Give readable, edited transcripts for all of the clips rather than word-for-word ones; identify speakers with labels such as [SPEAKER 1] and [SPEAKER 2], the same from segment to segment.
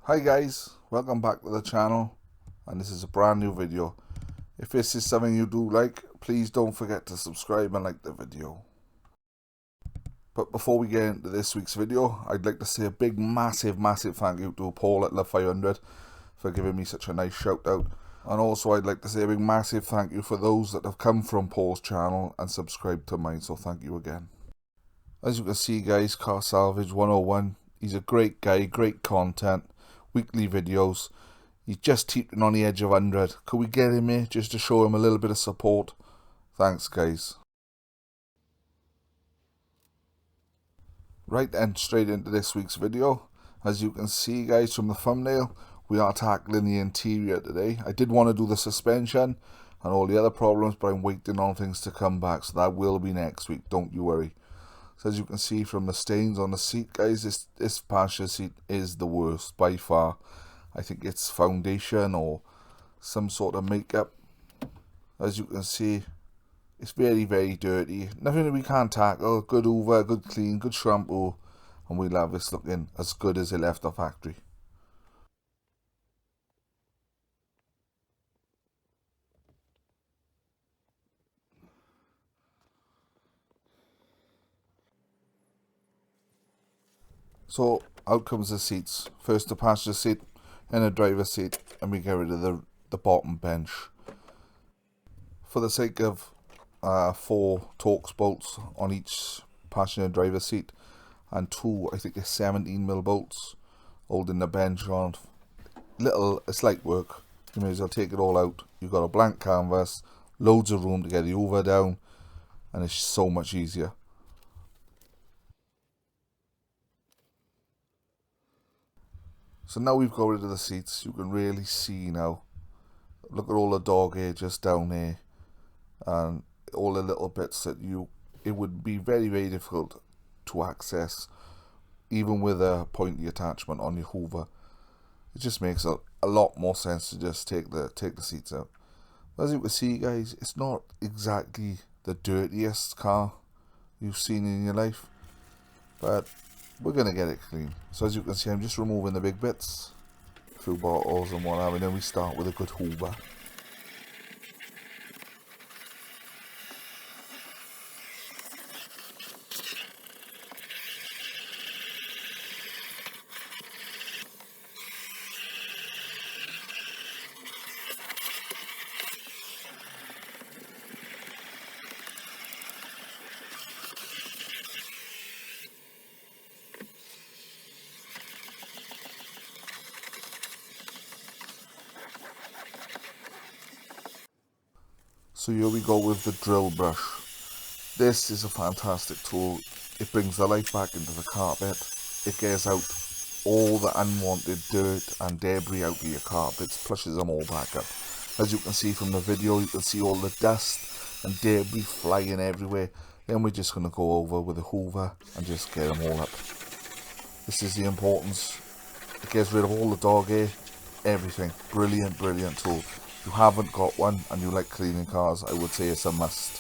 [SPEAKER 1] Hi guys, welcome back to the channel, and this is a brand new video. If this is something you do like, please don't forget to subscribe and like the video. But before we get into this week's video, I'd like to say a big massive thank you to Paul at Love 500 for giving me such a nice shout out. And also I'd like to say a big massive thank you for those that have come from Paul's channel and subscribed to mine, so thank you again. As you can see guys, Car Salvage 101, he's a great guy, great content. Weekly videos. He's just teetering on the edge of 100. Could we get him here just to show him a little bit of support? Thanks guys. Right then, straight into this week's video. As you can see guys from the thumbnail, we are tackling the interior today. I did want to do the suspension and all the other problems, but I'm waiting on things to come back, so that will be next week, don't you worry. So as you can see from the stains on the seat guys, this passenger seat is the worst by far. I think it's foundation or some sort of makeup. As you can see, it's very dirty. Nothing that we can't tackle. Good hoover, good clean, good shampoo, and we'll have this looking as good as it left the factory. So out comes the seats. First the passenger seat, then the driver's seat, and we get rid of the bottom bench. For the sake of 4 Torx bolts on each passenger and driver's seat, and 2, I think they're 17mm bolts holding the bench on. It's light work. You may as well take it all out. You've got a blank canvas, loads of room to get the hoover down, and it's so much easier. So now we've got rid of the seats, you can really see now. Look at all the dog hair just down here, and all the little bits that it would be very difficult to access, even with a pointy attachment on your hoover. It just makes a lot more sense to just take the seats out. As you can see guys, it's not exactly the dirtiest car you've seen in your life, but we're gonna get it clean. So as you can see, I'm just removing the big bits, a few bottles and whatever, and then we start with a good hoover. So here we go with the drill brush. This is a fantastic tool. It brings the life back into the carpet. It gets out all the unwanted dirt and debris out of your carpets, flushes them all back up. As you can see from the video, you can see all the dust and debris flying everywhere. Then we're just going to go over with a hoover and just get them all up. This is the importance. It gets rid of all the dog hair, everything. Brilliant tool. If you haven't got one and you like cleaning cars, I would say it's a must.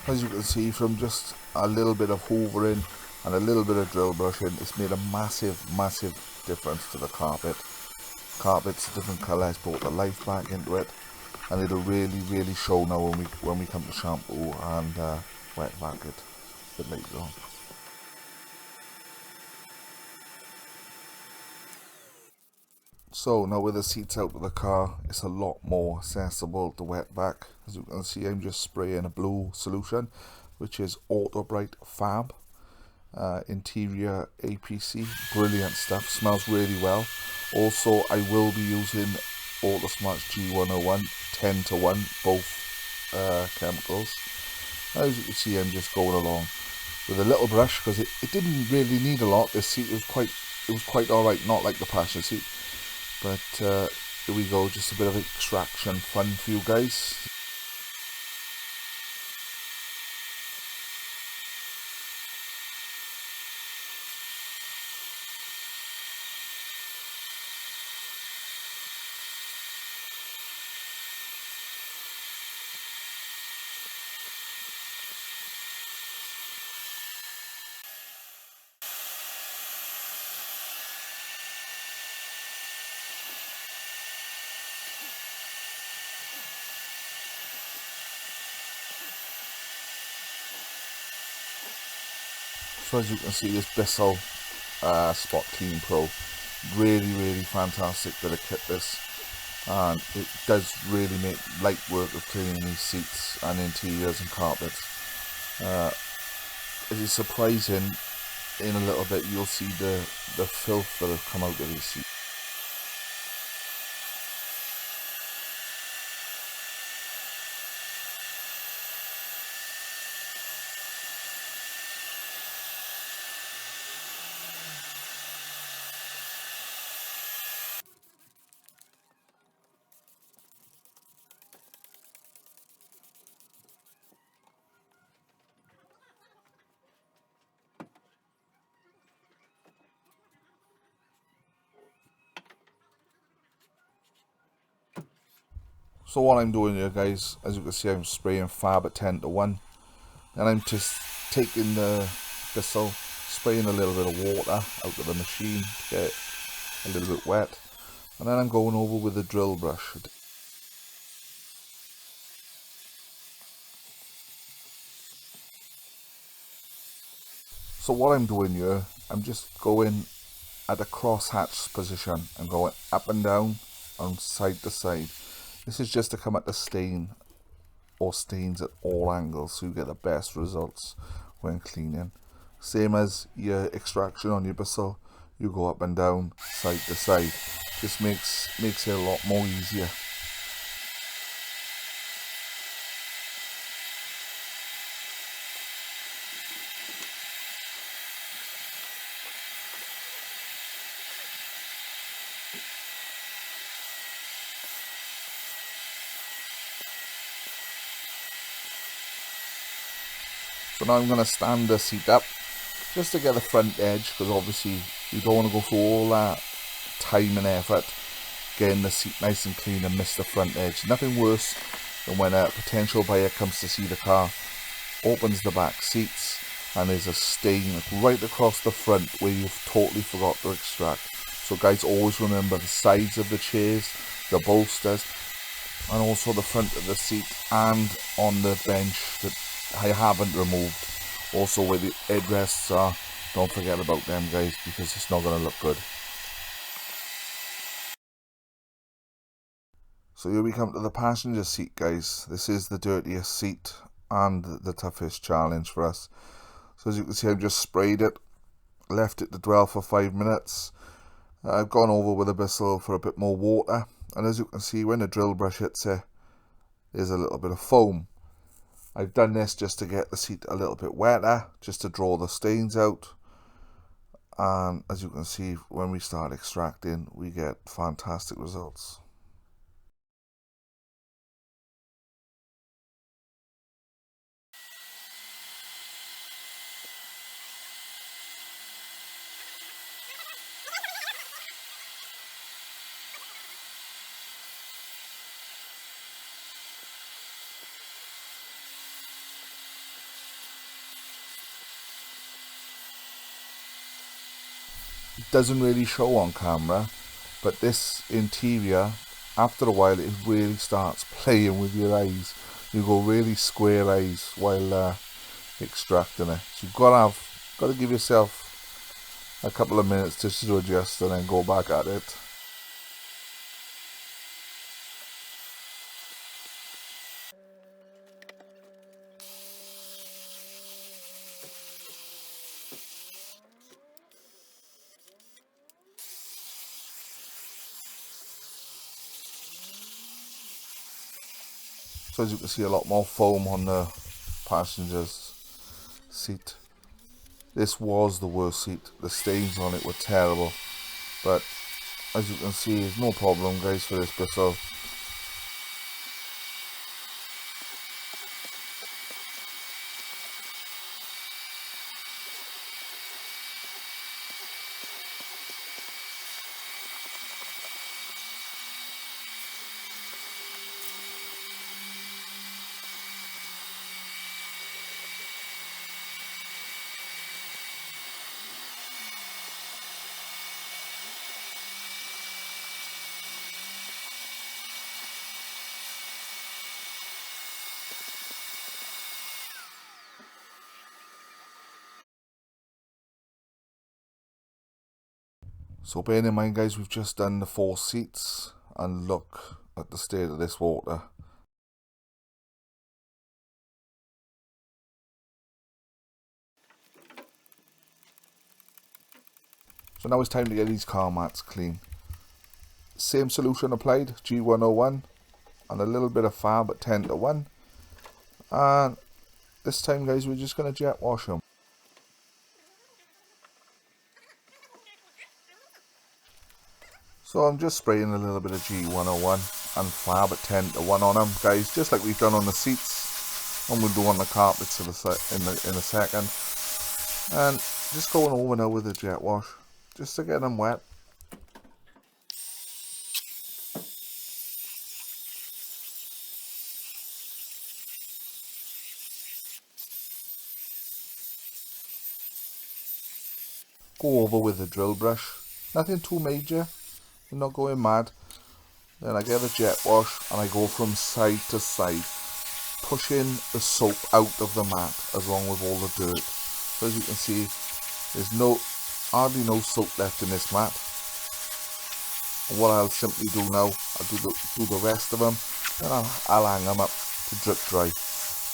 [SPEAKER 1] As you can see, from just a little bit of hoovering and a little bit of drill brushing, it's made a massive difference to the carpet. Carpet's a different colour, it's brought the life back into it, and it'll really show now when we come to shampoo and wet vac it a bit later on. So now with the seats out of the car, it's a lot more accessible to wet vac. As you can see, I'm just spraying a blue solution, which is Autobrite Fab. Interior APC, brilliant stuff, smells really well. Also, I will be using Autosmart G101 10:1, both chemicals. As you can see, I'm just going along with a little brush because it didn't really need a lot. This seat was quite alright, not like the passenger seat. But here we go, just a bit of extraction fun for you guys. So as you can see, this Bissel Spot Clean Pro, really fantastic bit of kit this, and it does really make light work of cleaning these seats and interiors and carpets. It is surprising, in a little bit you'll see the filth that have come out of these seats. So what I'm doing here, guys, as you can see, I'm spraying fab at 10 to 1, and I'm just taking the Bissel, spraying a little bit of water out of the machine to get it a little bit wet, and then I'm going over with the drill brush. So what I'm doing here, I'm just going at a cross-hatch position and going up and down and side to side. This is just to come at the stain or stains at all angles, so you get the best results when cleaning. Same as your extraction on your Bissel, you go up and down, side to side. This makes it a lot more easier. So now I'm going to stand the seat up just to get the front edge, because obviously you don't want to go through all that time and effort getting the seat nice and clean and miss the front edge. Nothing worse than when a potential buyer comes to see the car, opens the back seats, and there's a stain right across the front where you've totally forgot to extract. So guys, always remember the sides of the chairs, the bolsters, and also the front of the seat and on the bench that I haven't removed. Also where the headrests are, don't forget about them, guys, because it's not going to look good. So here we come to the passenger seat, guys. This is the dirtiest seat and the toughest challenge for us. So as you can see, I've just sprayed it, left it to dwell for 5 minutes. I've gone over with a Bissel for a bit more water, and as you can see, when the drill brush hits it, there's a little bit of foam. I've done this just to get the seat a little bit wetter, just to draw the stains out. And as you can see, when we start extracting, we get fantastic results. It doesn't really show on camera, but this interior, after a while, it really starts playing with your eyes. You go really square eyes while extracting it. So you've got to give yourself a couple of minutes just to adjust and then go back at it. So as you can see, a lot more foam on the passenger's seat. This was the worst seat. The stains on it were terrible, but as you can see, there's no problem, guys, for this Bissel. So bearing in mind guys, we've just done the 4 seats and look at the state of this water. So now it's time to get these car mats clean. Same solution applied, G101 and a little bit of fab at 10:1, and this time guys we're just going to jet wash them. So I'm just spraying a little bit of G101 and fab at 10:1 on them guys, just like we've done on the seats, and we'll do on the carpets in a second. And just going over now with the jet wash just to get them wet. Go over with the drill brush, nothing too major, I'm not going mad. Then I get the jet wash and I go from side to side, pushing the soap out of the mat along with all the dirt. So as you can see, there's hardly no soap left in this mat. And what I'll simply do now, I'll do the rest of them, then I'll hang them up to drip dry,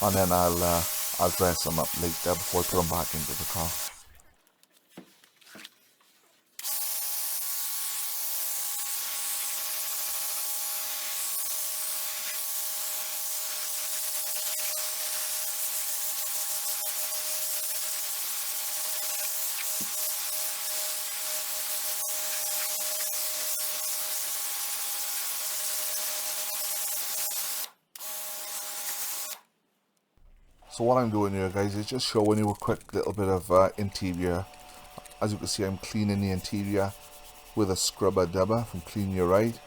[SPEAKER 1] and then I'll dress them up later before I put them back into the car. So what I'm doing here guys is just showing you a quick little bit of interior. As you can see, I'm cleaning the interior with a scrubber dubber from Clean Your Ride,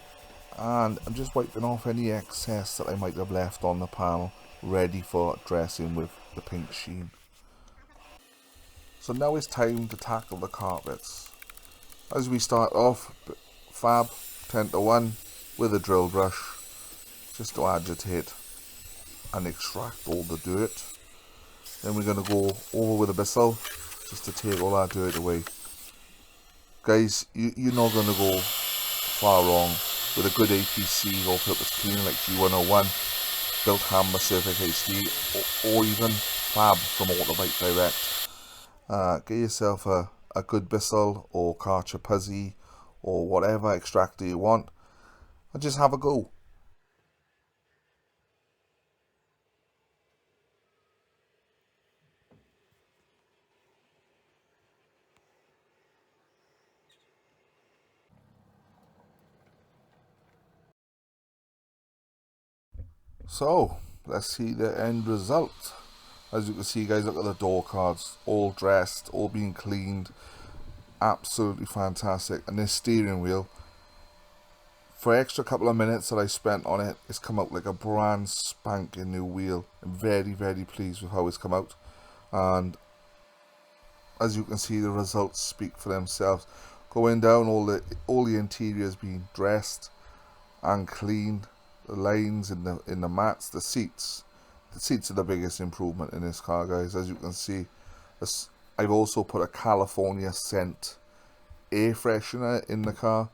[SPEAKER 1] and I'm just wiping off any excess that I might have left on the panel, ready for dressing with the pink sheen. So now it's time to tackle the carpets. As we start off, fab 10:1 with a drill brush just to agitate and extract all the dirt. Then we're going to go over with a bissel just to take all that dirt away. Guys, you're not going to go far wrong with a good APC all-purpose cleaner like G101, Built Ham Pacific HD, or even Fab from Autobrite Direct. Get yourself a good bissel or Karcher Puzzy or whatever extractor you want, and just have a go. So let's see the end result. As you can see guys, look at the door cards, all dressed, all being cleaned, absolutely fantastic. And this steering wheel, for extra couple of minutes that I spent on it, it's come out like a brand spanking new wheel. I'm very pleased with how it's come out, and as you can see the results speak for themselves. Going down, all the interior is being dressed and cleaned. The lines in the mats, the seats are the biggest improvement in this car guys. As you can see, I've also put a California scent air freshener in the car,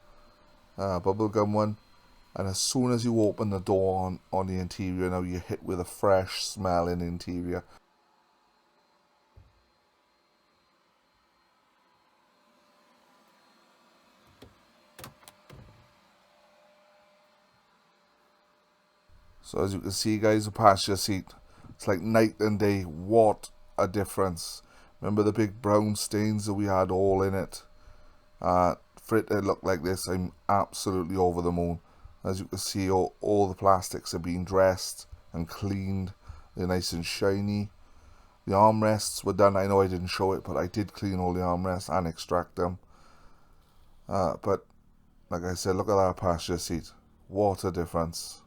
[SPEAKER 1] bubblegum one, and as soon as you open the door on the interior now, you're hit with a fresh smelling interior. So as you can see guys, the passenger seat, it's like night and day. What a difference. Remember the big brown stains that we had all in it? For it to look like this, I'm absolutely over the moon. As you can see, all the plastics are being dressed and cleaned. They're nice and shiny. The armrests were done. I know I didn't show it, but I did clean all the armrests and extract them. But like I said, look at that passenger seat. What a difference.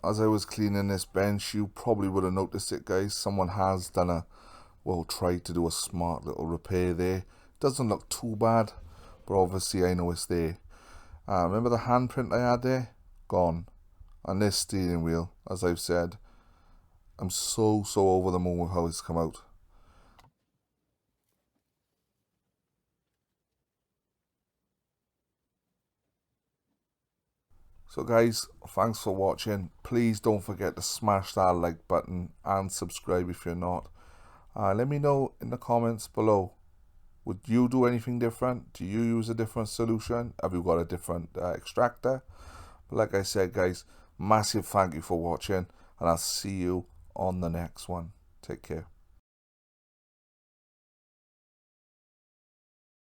[SPEAKER 1] as I was cleaning this bench, you probably would have noticed it, guys. Someone has done a, well, tried to do a smart little repair there. Doesn't look too bad, but obviously I know it's there. Remember the handprint I had there? Gone. And this steering wheel, as I've said, I'm so over the moon with how it's come out. So guys, thanks for watching. Please don't forget to smash that like button and subscribe if you're not. Let me know in the comments below. Would you do anything different? Do you use a different solution? Have you got a different extractor? But like I said, guys, massive thank you for watching, and I'll see you on the next one. Take care.